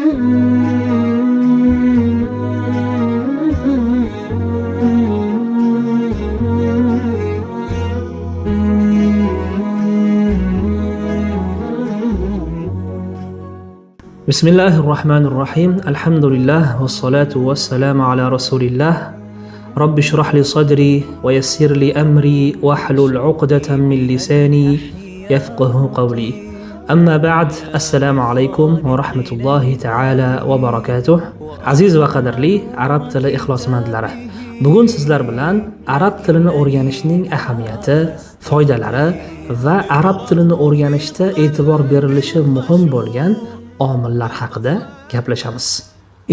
بسم الله الرحمن الرحيم الحمد لله والصلاة والسلام على رسول الله رب اشرح لي صدري ويسر لي أمري واحلل عقدة من لساني يفقه قولي أما بعد السلام عليكم ورحمة الله تعالى وبركاته عزيز وقدرلي عرب تili ixlosmandlari, bugun sizlar bilan arab tilini o'rganishning ahamiyati, foydalari va arab tilini o'rganishda e'tibor berilishi muhim bo'lgan omillar haqida gaplashamiz.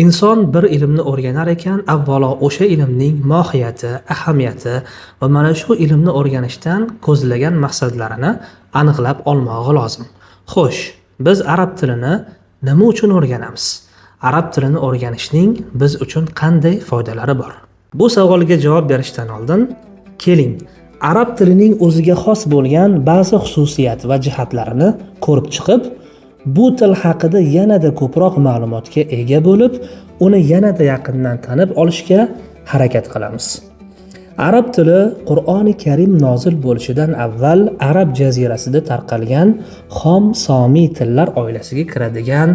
Inson bir ilmni o'rganar ekan, avvalo o'sha ilmning mohiyati, ahamiyati va mana shu ilmni o'rganishdan ko'zlagan maqsadlarini aniqlab olmog'i lozim. Xo'sh, biz arab tilini nima uchun o'rganamiz? Arab tilini o'rganishning biz uchun qanday foydalari bor? Bu savolga javob berishdan oldin, keling, arab tilining o'ziga xos bo'lgan ba'zi xususiyat va jihatlarini ko'rib chiqib, bu til haqida yanada ko'proq ma'lumotga ega bo'lib, uni yanada yaqindan tanib olishga harakat qilamiz. Arab tili Qur'oni Karim nozil bo'lishidan avval arab jazirasida tarqalgan xom somiy tillar oilasiga kiradigan,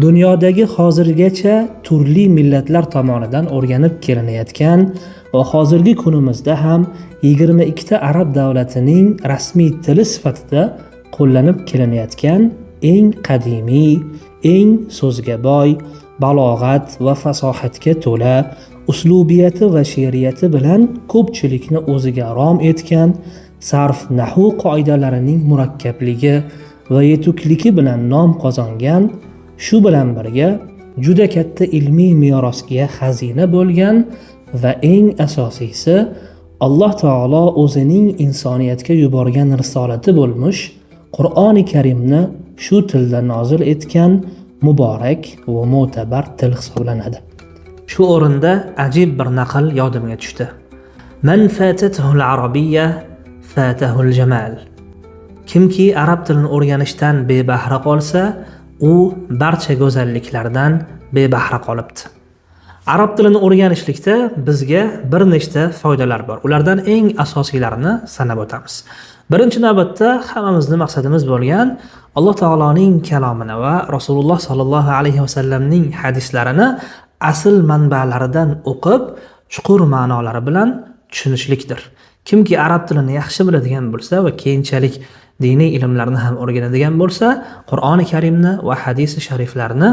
dunyodagi hozirgacha turli millatlar tomonidan o'rganib kelinayotgan va hozirgi kunimizda ham 22 ta arab davlatining rasmiy tili sifatida qo'llanib kelinayotgan eng qadimiy, eng so'zga boy, balog'at va fasohatga to'la, uslubiyati va she'riyati bilan ko'pchilikni o'ziga rom etgan, sarf nahu qoidalarining murakkabligi va yetukligi bilan nom qozongan, shu bilan birga juda katta ilmiy merosga xazina bo'lgan va eng asosiysi Alloh taolo o'zining insoniyatga yuborgan risolati bo'lmuş Qur'oni Karimni shu tilda nozil etgan muborak va mo'tabar til hisoblanadi. Shu o'rinda ajib bir naql yodimga tushdi. Man fatatuhul arabiyya fatahul jamal. Kimki arab tilini o'rganishdan bebahra qolsa, u barcha go'zalliklardan bebahra qolibdi. Arab tilini o'rganishlikda bizga bir nechta foydalar bor. Ulardan eng asosiylarini sanab o'tamiz. Birinchi navbatda hammamizning maqsadimiz bo'lgan Alloh taoloning kalomini va Rasululloh sallallohu alayhi vasallamning hadislarini asl manbalaridan o'qib, chuqur ma'nolari bilan tushunishlikdir. Kimki arab tilini yaxshi biladigan bo'lsa va keyinchalik diniy ilmlarni ham o'rganadigan bo'lsa, Qur'oni Karimni va hadis-i shariflarni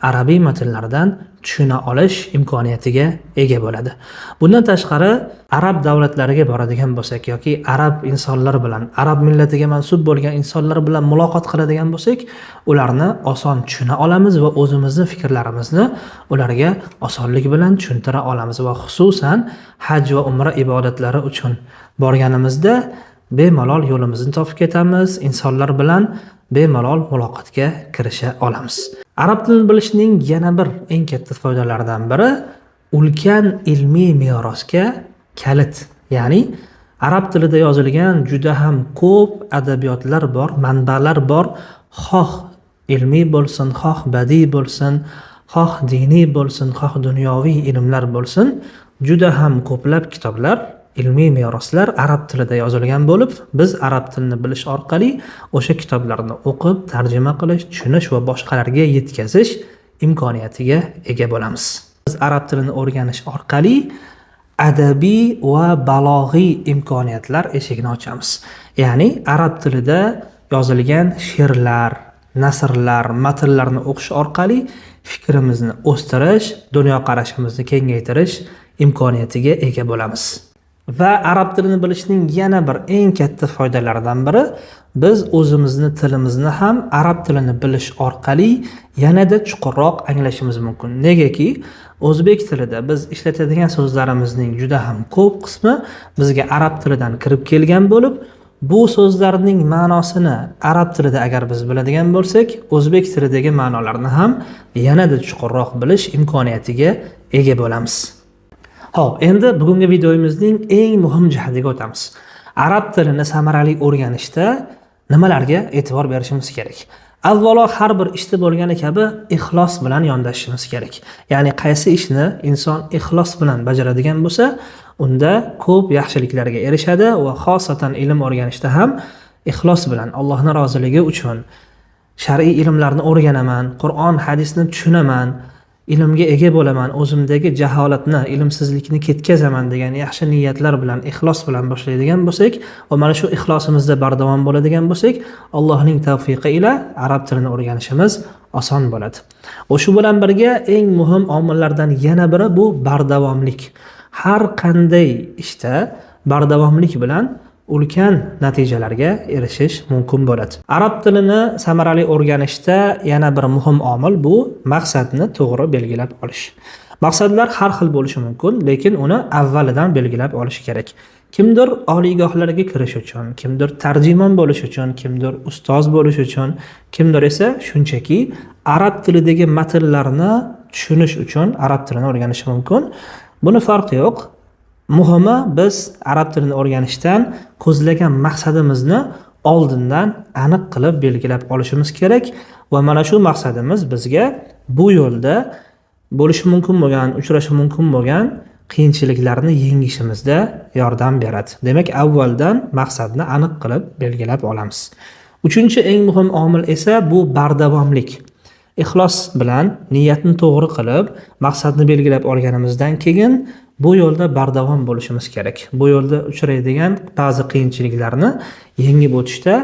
arabiy matnlardan tushuna olish imkoniyatiga ega bo'ladi. Bundan tashqari, arab davlatlariga boradigan bo'lsak yoki arab insonlar bilan, arab millatiga mansub bo'lgan insonlar bilan muloqot qiladigan bo'lsak, ularni oson tushuna olamiz va o'zimizning fikrlarimizni ularga osonlik bilan tushuntira olamiz va xususan haj va umra ibodatlari uchun borganimizda bemalol yo'limizni topib ketamiz, insonlar bilan bemalol muloqotga kirisha olamiz. Arab tilini bilishning yana bir eng katta foydalaridan biri ulkan ilmiy merosga kalit. Ya'ni arab tilida yozilgan juda ham ko'p adabiyotlar bor, manbalar bor. Xoh ilmiy bo'lsin, xoh badiiy bo'lsin, xoh diniy bo'lsin, xoh dunyoviy ilmlar bo'lsin, juda ham ko'plab kitoblar, ilmiy meroslar arab tilida yozilgan bo'lib, biz arab tilini bilish orqali o'sha kitoblarni o'qib, tarjima qilish, tushunish va boshqalarga yetkazish imkoniyatiga ega bo'lamiz. Biz arab tilini o'rganish orqali adabiy va balog'iy imkoniyatlar eshigini ochamiz. Ya'ni arab tilida yozilgan she'rlar, nasrlar, matnlarni o'qish orqali fikrimizni o'stirish, dunyoqarashimizni kengaytirish imkoniyatiga ega bo'lamiz. Va arab tilini bilishning yana bir eng katta foydalaridan biri, biz o'zimizni tilimizni ham arab tilini bilish orqali yanada chuqurroq anglashimiz mumkin. Negaki, o'zbek tilida biz ishlatadigan so'zlarimizning juda ham ko'p qismi bizga arab tilidan kirib kelgan bo'lib, bu so'zlarning ma'nosini arab tilida agar biz biladigan bo'lsak, o'zbek tilidagi ma'nolarni ham yanada chuqurroq bilish imkoniyatiga ega bo'lamiz. Xo'p, endi bugungi videomizning eng muhim jihatiga o'tamiz. Arab tilini samarali o'rganishda nimalarga e'tibor berishimiz kerak? Avvalo har bir ishda bo'lgani kabi ixlos bilan yondashishimiz kerak. Ya'ni qaysi ishni inson ixlos bilan bajaradigan bo'lsa, unda ko'p yaxshiliklarga erishadi va xosatan ilm o'rganishda ham ixlos bilan Allohning roziligi uchun shar'iy ilmlarni o'rganaman, Qur'on, hadisni tushunaman, ilmga ega bo'laman, o'zimdagi jaholatni, ilmsizlikni ketkazaman degan yaxshi niyatlar bilan, ixlos bilan boshlaydigan bo'lsak va mana shu ixlosimizda bardavom bo'ladigan bo'lsak, Allohning tavfiqi ila arab tilini o'rganishimiz oson bo'ladi. Va shu bilan birga eng muhim omillardan yana biri bu bardavomlik. Har qanday ishda bardavomlik bilan ulkan natijalarga erishish mumkin bo'ladi. Arab tilini samarali o'rganishda yana bir muhim omil bu maqsadni to'g'ri belgilab olish. Maqsadlar har xil bo'lishi mumkin, lekin uni avvalidan belgilab olish kerak. Kimdir oliygohlarga kirish uchun, kimdir tarjimon bo'lish uchun, kimdir ustoz bo'lish uchun, kimdir esa shunchaki arab tilidagi matnlarni tushunish uchun arab tilini o'rganishi mumkin. Buni farqi yo'q. Muhimi biz arab tilini o'rganishdan ko'zlagan maqsadimizni oldindan aniq qilib belgilab olishimiz kerak va mana shu maqsadimiz bizga bu yo'lda bo'lishi mumkin bo'lgan, uchrashi mumkin bo'lgan qiyinchiliklarni yengishimizda yordam beradi. Demak, avvaldan maqsadni aniq qilib belgilab olamiz. Uchinchi eng muhim omil esa bu bardavomlik. Ixlos bilan niyatni to'g'ri qilib, maqsadni belgilab olganimizdan keyin bu yo'lda bardavom bo'lishimiz kerak. Bu yo'lda uchraydigan ba'zi qiyinchiliklarni yengib o'tishda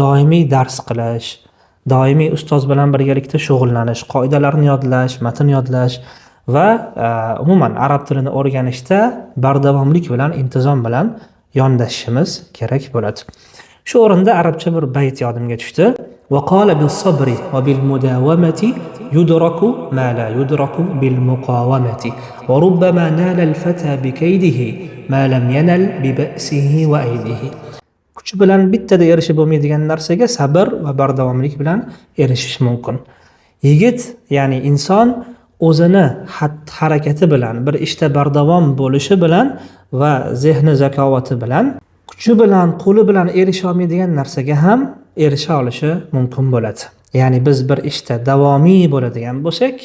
doimiy dars qilish, doimiy ustoz bilan birgalikda shug'ullanish, qoidalarni yodlash, matn yodlash va umuman arab tilini o'rganishda bardavomlik bilan, intizom bilan yondashishimiz kerak bo'ladi. Shu o'rinda arabcha bir bayt yodimga tushdi. وقال بالصبر وبالمداومة يدرك ما لا يدرك بالمقاومة وربما نال الفتى بكيده ما لم ينل ببأسه وأيده. Kuch bilan bittada erishib bo'lmaydigan narsaga sabr va bardavomlik bilan erishish mumkin. Yigit, ya'ni inson o'zini harakati bilan, bir ishda bardavom bo'lishi bilan va zehni zakovati bilan, kuchi bilan, qo'li bilan erisha olmaydigan narsaga ham erisha olishi mumkin bo'ladi. Ya'ni biz bir ishda davomiy bo'ladigan bo'lsak,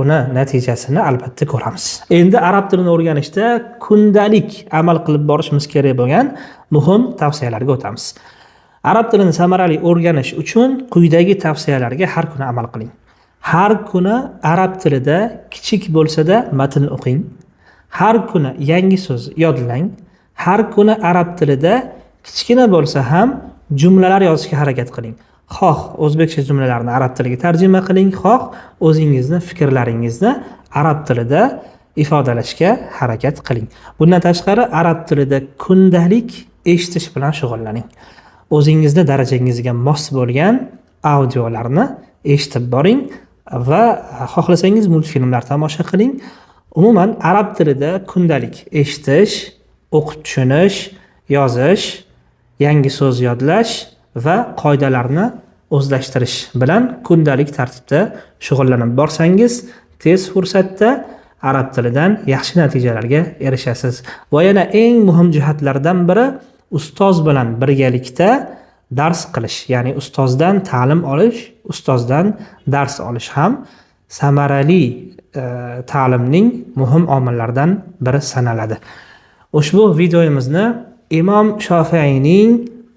uni natijasini albatta ko'ramiz. Endi arab tilini o'rganishda kundalik amal qilib borishimiz kerak bo'lgan muhim tavsiyalarga o'tamiz. Arab tilini samarali o'rganish uchun quyidagi tavsiyalarga har kuni amal qiling. Har kuni arab tilida kichik bo'lsa-da matn o'qing. Har kuni yangi so'z yodlang. Har kuni arab tilida kichkina bo'lsa ham jumlalar yozishga harakat qiling. Xoh o'zbekcha jumlalarni arab tiliga tarjima qiling, xoh o'zingizni fikrlaringizni arab tilida ifodalashga harakat qiling. Bundan tashqari arab tilida kundalik eshitish bilan shug'ullaning. O'zingizni darajangizga mos bo'lgan audiolarni eshitib boring va xohlasangiz multfilmlar tomosha qiling. Umuman arab tilida kundalik eshitish, o'qib tushunish, yozish, yangi so'z yodlash va qoidalarni o'zlashtirish bilan kundalik tartibda shug'ullanib borsangiz, tez fursatda arab tilidan yaxshi natijalarga erishasiz. Va yana eng muhim jihatlardan biri ustoz bilan birgalikda dars qilish, ya'ni ustozdan ta'lim olish, ustozdan dars olish ham samarali ta'limning muhim omillaridan biri sanaladi. Ushbu videomizni Imom Shofiiyning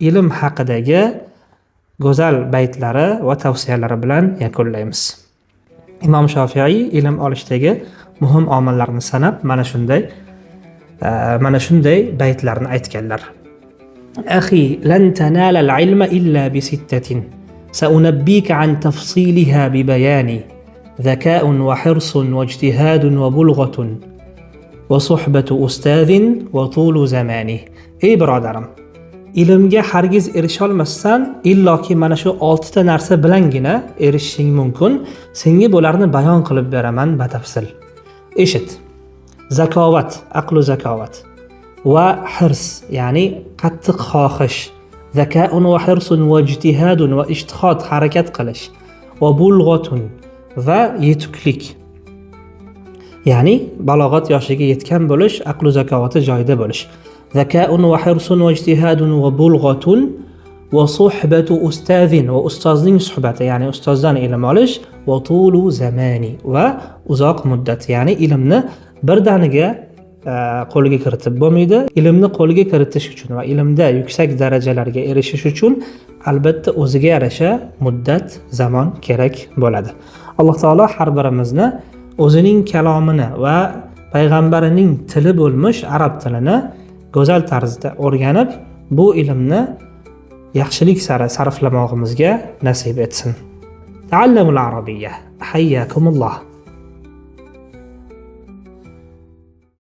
ilm haqidagi go'zal baytlari va tavsiyalari bilan yakunlaymiz. Imom Shofiiy ilm olishdagi muhim omillarni sanab mana shunday baytlarni aytganlar. Akhi, lan tanala al-ilma illa bi sittatin. Sa'unabbika an tafsilha bi bayani. Zaka'un wa hirsun wa ijtihadun wa bulghatun. Va suhbatu ustazin va tulu zamani. Ey birodarim, ilmga hargiz erisha olmassan, illoki mana shu 6 ta narsa bilangina erishishing mumkin. Senga bularni bayon qilib beraman batafsil. Eshit. Zakovat, aqlu zakovat. Va hirs, ya'ni qattiq xohish. Zaka'un va hirsun va ijtihadun va ijtihod, harakat qilish. Va bulghatun va yetuklik. Ya'ni balog'at yoshiga yetgan bo'lish, aqlu zakovati joyida bo'lish. Zaka'un va hirsun va ijtihadun va bulghatun va suhbatu ustazin va ustozning suhbati, ya'ni ustozdan ilm olish, va tulu zamani va uzoq muddat, ya'ni ilmni birdaniga qo'lga kiritib bo'lmaydi. Ilmni qo'lga kiritish uchun va ilmda yuksak darajalarga erishish uchun albatta o'ziga yarasha muddat, zamon kerak bo'ladi. Alloh taolo har birimizni o'zining kalomini va payg'ambarining tili bo'lmish arab tilini go'zal tarzda o'rganib, bu ilmni yaxshilik sari sarflamog'imizga nasib etsin. Ta'allamul arabiyya. Hayyakumulloh.